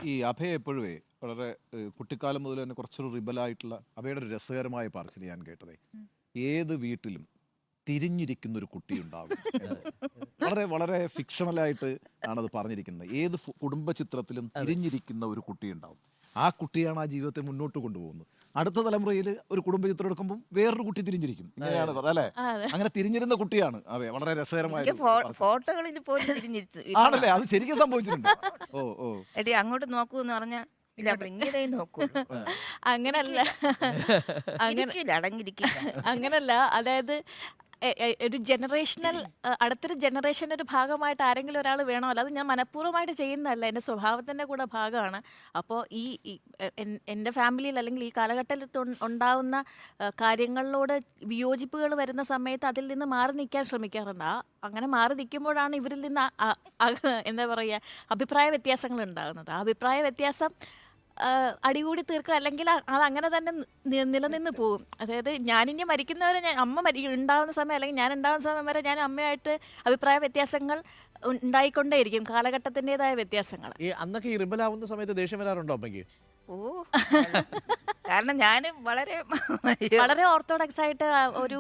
ഈ അഭയ എപ്പോഴുമേ വളരെ കുട്ടിക്കാലം മുതൽ തന്നെ കുറച്ചൊരു റിബലായിട്ടുള്ള അഭയുടെ ഒരു രസകരമായ പറച്ചിൽ ഞാൻ കേട്ടതേ, ഏത് വീട്ടിലും തിരിഞ്ഞിരിക്കുന്ന ഒരു കുട്ടി ഉണ്ടാകും. വളരെ വളരെ ഫിക്ഷണലായിട്ട് ആണത് പറഞ്ഞിരിക്കുന്നത്. ഏത് കുടുംബ ചിത്രത്തിലും തിരിഞ്ഞിരിക്കുന്ന ഒരു കുട്ടി ഉണ്ടാവും. ആ കുട്ടിയാണ് ആ ജീവിതത്തെ മുന്നോട്ട് കൊണ്ടുപോകുന്നത്. അടുത്ത തലമുറയിൽ ഒരു കുടുംബ ചിത്രം എടുക്കുമ്പോൾ വേറൊരു കുട്ടി തിരിഞ്ഞിരിക്കും. ഇങ്ങനെയാണ് അല്ലേ? അങ്ങനെ തിരിഞ്ഞിരുന്ന കുട്ടിയാണ് അവയെ. വളരെ രസകരമായ ഫോട്ടോകളിൽ പോലും തിരിഞ്ഞിരുത്തു ആണല്ലേ? അത് ശരിക്കും സംഭവിച്ചിട്ടുണ്ട്. ഓ ഓ എടി അങ്ങോട്ട് നോക്കൂ എന്ന് പറഞ്ഞാൽ ഇങ്ങനെ നോക്കൂ. അങ്ങനല്ല അടങ്ങിരിക്കില്ല. അങ്ങനല്ല, അതായത് ഒരു ജനറേഷണൽ അടുത്തൊരു ജനറേഷൻ്റെ ഒരു ഭാഗമായിട്ട് ആരെങ്കിലും ഒരാൾ വേണമല്ലോ. അത് ഞാൻ മനഃപൂർവ്വമായിട്ട് ചെയ്യുന്നതല്ല, എൻ്റെ സ്വഭാവത്തിൻ്റെ കൂടെ ഭാഗമാണ്. അപ്പോൾ എൻ്റെ ഫാമിലിയിൽ അല്ലെങ്കിൽ ഈ കാലഘട്ടത്തിൽ ഉണ്ടാവുന്ന കാര്യങ്ങളിലോട് വിയോജിപ്പുകൾ വരുന്ന സമയത്ത് അതിൽ നിന്ന് മാറി നിൽക്കാൻ ശ്രമിക്കാറുണ്ട്. അങ്ങനെ മാറി നിൽക്കുമ്പോഴാണ് ഇവരിൽ നിന്ന് എന്താ പറയുക, അഭിപ്രായ വ്യത്യാസങ്ങൾ ഉണ്ടാകുന്നത്. ആ അഭിപ്രായ വ്യത്യാസം അടികൂടി തീർക്കുക, അല്ലെങ്കിൽ അത് അങ്ങനെ തന്നെ നിലനിന്ന് പോകും. അതായത് ഞാനിനി മരിക്കുന്നവരെ, അമ്മ ഉണ്ടാകുന്ന സമയം അല്ലെങ്കിൽ ഞാൻ ഉണ്ടാകുന്ന സമയം വരെ ഞാൻ അമ്മയായിട്ട് അഭിപ്രായ വ്യത്യാസങ്ങൾ ഉണ്ടായിക്കൊണ്ടേയിരിക്കും, കാലഘട്ടത്തിൻ്റെതായ വ്യത്യാസങ്ങൾ. അന്നൊക്കെ ഈ റിബലാവുന്ന സമയത്ത് ദേഷ്യം വരാറുണ്ടോ അമ്മയ്ക്ക്? ഓ, കാരണം ഞാൻ വളരെ ഓർത്തഡോക്സ് ആയിട്ട് ഒരു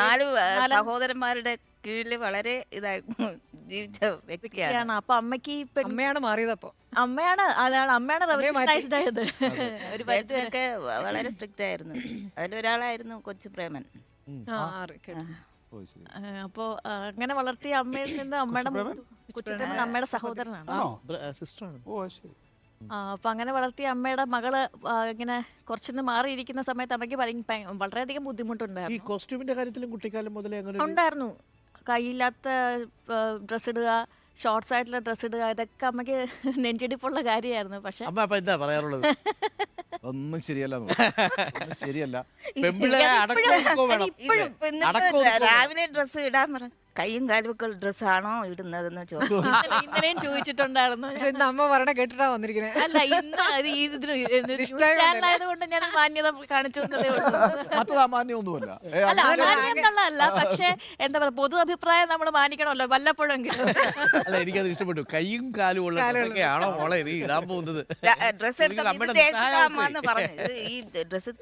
4 സഹോദരന്മാരുടെ കീഴിൽ വളരെ ഇതായി ജീവിച്ച വ്യക്തിയാണ്. അപ്പൊ അമ്മയ്ക്ക് അമ്മയാണ് മാറിയത്. അപ്പൊ അമ്മയാണ് റെവല്യൂഷണൈസ്ഡ് ആയത്. ഒരു പരിധിയൊക്കെ വളരെ സ്ട്രിക്റ്റ് ആയിരുന്നു. അതിലൊരാളായിരുന്നു കൊച്ചു പ്രേമൻ. അപ്പോ അങ്ങനെ വളർത്തിയ അമ്മയിൽ നിന്ന് അമ്മയുടെ കൊച്ചുപ്രേമൻ അമ്മയുടെ സഹോദരനാണ്, സിസ്റ്ററാണ്. അപ്പൊ അങ്ങനെ വളർത്തിയ അമ്മയുടെ മകള് ഇങ്ങനെ കുറച്ചൊന്ന് മാറിയിരിക്കുന്ന സമയത്ത് അമ്മയ്ക്ക് വളരെയധികം ബുദ്ധിമുട്ടുണ്ടായിരുന്നു. ഈ കോസ്റ്റ്യൂമിന്റെ കാര്യത്തിലും കുട്ടിക്കാലം മുതലേ അങ്ങനെ ഉണ്ടായിരുന്നു. കയ്യില്ലാത്ത ഡ്രസ്സ് ഇടുക, ഷോർട്ട്സ് ആയിട്ടുള്ള ഡ്രസ്സ് ഇടുക, ഇതൊക്കെ അമ്മയ്ക്ക് നെഞ്ചിടിപ്പുള്ള കാര്യമായിരുന്നു. പക്ഷെ അമ്മ അപ്പൊ എന്താ പറയാറുള്ളത്? ഒന്നും ശരിയല്ല, ശരിയല്ല. രാവിലെ ഡ്രസ്സ് ഇടാൻ പറഞ്ഞു, കയ്യും കാലുമൊക്കെ ഡ്രസ്സാണോ ഇടുന്നതെന്ന് ചോദിച്ചു. ഇന്നലെയും ചോദിച്ചിട്ടുണ്ടായിരുന്നു. അമ്മ പറഞ്ഞ കേട്ടിട്ടാ വന്നിരിക്കുന്നത്. അല്ല, ഇന്നായതുകൊണ്ട് ഞാൻ മാന്യത കാണിച്ചു എന്നതേ ഉള്ളൂ. അമാന്യമൊന്നുമല്ല. അല്ല, അമാന്യമുള്ളതല്ല, പക്ഷെ എന്താ പറയാ, പൊതു അഭിപ്രായം നമ്മൾ മാനിക്കണമല്ലോ വല്ലപ്പോഴെങ്കിലും. അല്ല, എനിക്കത് ഇഷ്ടപ്പെട്ടു. കയ്യും കാലും ഉള്ളതൊക്കെയാണോ മോളെ നീ ഇടാൻ പോകുന്നത്? ഡ്രസ്സ് എടുത്താന്ന് പറഞ്ഞു. ഈ ഡ്രസ്സ്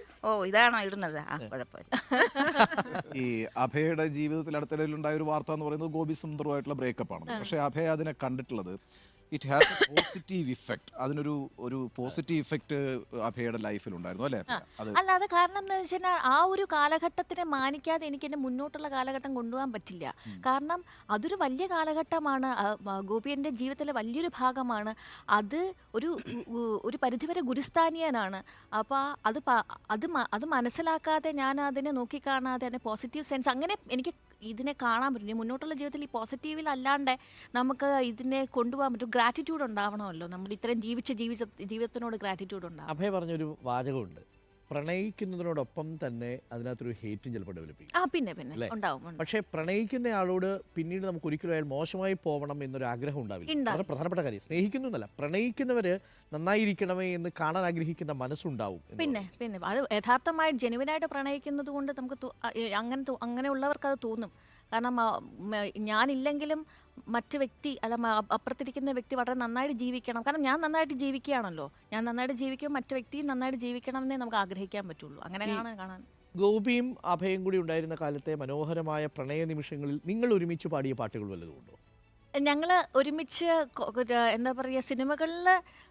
ഇതാണോ ഇടുന്നത്? ആ, കുഴപ്പമില്ല. ഈ അഭയുടെ ജീവിതത്തിൽ അടുത്തിടയിലുണ്ടായ ഒരു വാർത്ത എന്ന് പറയുന്നത് ഗോപി സുന്ദറുമായിട്ടുള്ള ബ്രേക്കപ്പ് ആണ്. പക്ഷേ അഭയ അതിനെ കണ്ടിട്ടുള്ളത് it has A positive effect. ഒരു പോസിറ്റീവ് ഇഫക്റ്റ് അഭയുടെ ലൈഫിൽ ഉണ്ടായിരുന്നു, അല്ലേ? അല്ല, അത് കാരണം എന്താ വെച്ചാൽ ആ ഒരു കാലഘട്ടത്തിനെ മാനിക്കാതെ എനിക്ക് എൻ്റെ മുന്നോട്ടുള്ള കാലഘട്ടം കൊണ്ടുപോകാൻ പറ്റില്ല. കാരണം അതൊരു വലിയ കാലഘട്ടമാണ്, ഗോപിയൻ്റെ ജീവിതത്തിലെ വലിയൊരു ഭാഗമാണ്. അത് ഒരു പരിധിവരെ ഗുരുസ്ഥാനീയനാണ്. അപ്പോൾ അത് മനസ്സിലാക്കാതെ ഞാൻ അതിനെ നോക്കിക്കാണാതെ അതിനെ പോസിറ്റീവ് സെൻസ് അങ്ങനെ എനിക്ക് ഇതിനെ കാണാൻ പറ്റും. മുന്നോട്ടുള്ള ജീവിതത്തിൽ ഈ പോസിറ്റീവിൽ അല്ലാണ്ട് നമുക്ക് ഇതിനെ കൊണ്ടുപോകാൻ പറ്റും. ഗ്രാറ്റിറ്റ്യൂഡ് ഉണ്ടാവണമല്ലോ, നമ്മൾ ഇത്രയും ജീവിതത്തിനോട് ഗ്രാറ്റിറ്റ്യൂഡ് ഉണ്ടാവും. അഭയ പറഞ്ഞൊരു വാചകമുണ്ട്, പ്രണയിക്കുന്നതിനോടൊപ്പം തന്നെ അതിനകത്തൊരു ഹേറ്റും ചിലപ്പോൾ ഡെവലപ്പ് ചെയ്യും. പിന്നെ ഉണ്ടാവും. പക്ഷേ പ്രണയിക്കുന്ന ആളോട് പിന്നീട് നമുക്ക് ഒരിക്കലും അയാൾ മോശമായി പോകണം എന്നൊരു ആഗ്രഹം ഉണ്ടാവില്ല. വളരെ പ്രധാനപ്പെട്ട കാര്യം, സ്നേഹിക്കുന്നു എന്നല്ല, പ്രണയിക്കുന്നവര് നന്നായിരിക്കണമേ എന്ന് കാണാൻ ആഗ്രഹിക്കുന്ന മനസ്സുണ്ടാവും. പിന്നെ അത് യഥാർത്ഥമായി ജെനുവിനായിട്ട് പ്രണയിക്കുന്നത് കൊണ്ട് നമുക്ക് അങ്ങനെയുള്ളവർക്ക് അത് തോന്നും. കാരണം ഞാനില്ലെങ്കിലും മറ്റു വ്യക്തി അപ്പുറത്തിരിക്കുന്ന വ്യക്തി വളരെ നന്നായിട്ട് ജീവിക്കണം. കാരണം ഞാൻ നന്നായിട്ട് ജീവിക്കുകയാണല്ലോ, ഞാൻ നന്നായിട്ട് ജീവിക്കും, മറ്റു വ്യക്തിയും നന്നായിട്ട് ജീവിക്കണം എന്നേ നമുക്ക് ആഗ്രഹിക്കാൻ പറ്റുള്ളൂ. അങ്ങനെയാണ് കാണാൻ. ഗോപിയും അഭയും കൂടി ഉണ്ടായിരുന്ന കാലത്തെ മനോഹരമായ പ്രണയ നിമിഷങ്ങളിൽ നിങ്ങൾ ഒരുമിച്ച് പാടിയ പാട്ടുകൾ വല്ലതുമുണ്ടോ? ഞങ്ങൾ ഒരുമിച്ച് എന്താ പറയുക, സിനിമകളിൽ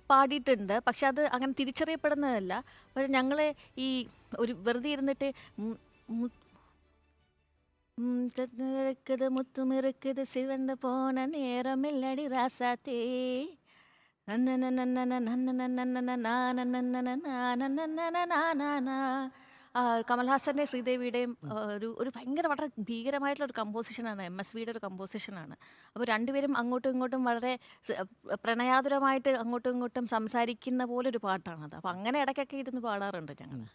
പാടിയിട്ടുണ്ട്. പക്ഷെ അത് അങ്ങനെ തിരിച്ചറിയപ്പെടുന്നതല്ല. പക്ഷെ ഞങ്ങൾ ഈ ഒരു വെറുതെ ഇരുന്നിട്ട് മുത്തുമിറുക്കുത് സിവந்த போன நேரமில்லடி ராசாத்தே കമൽഹാസൻ്റെ ശ്രീദേവിയുടെയും ഒരു ഭയങ്കര വളരെ ഭീകരമായിട്ടുള്ള ഒരു കമ്പോസിഷനാണ്, MSVയുടെ ഒരു കമ്പോസിഷനാണ്. അപ്പോൾ രണ്ടുപേരും അങ്ങോട്ടും ഇങ്ങോട്ടും വളരെ പ്രണയാതുരമായിട്ട് അങ്ങോട്ടും ഇങ്ങോട്ടും സംസാരിക്കുന്ന പോലെ ഒരു പാട്ടാണത്. അപ്പോൾ അങ്ങനെ ഇടയ്ക്കൊക്കെ ഇരുന്ന് പാടാറുണ്ട് ഞങ്ങൾ.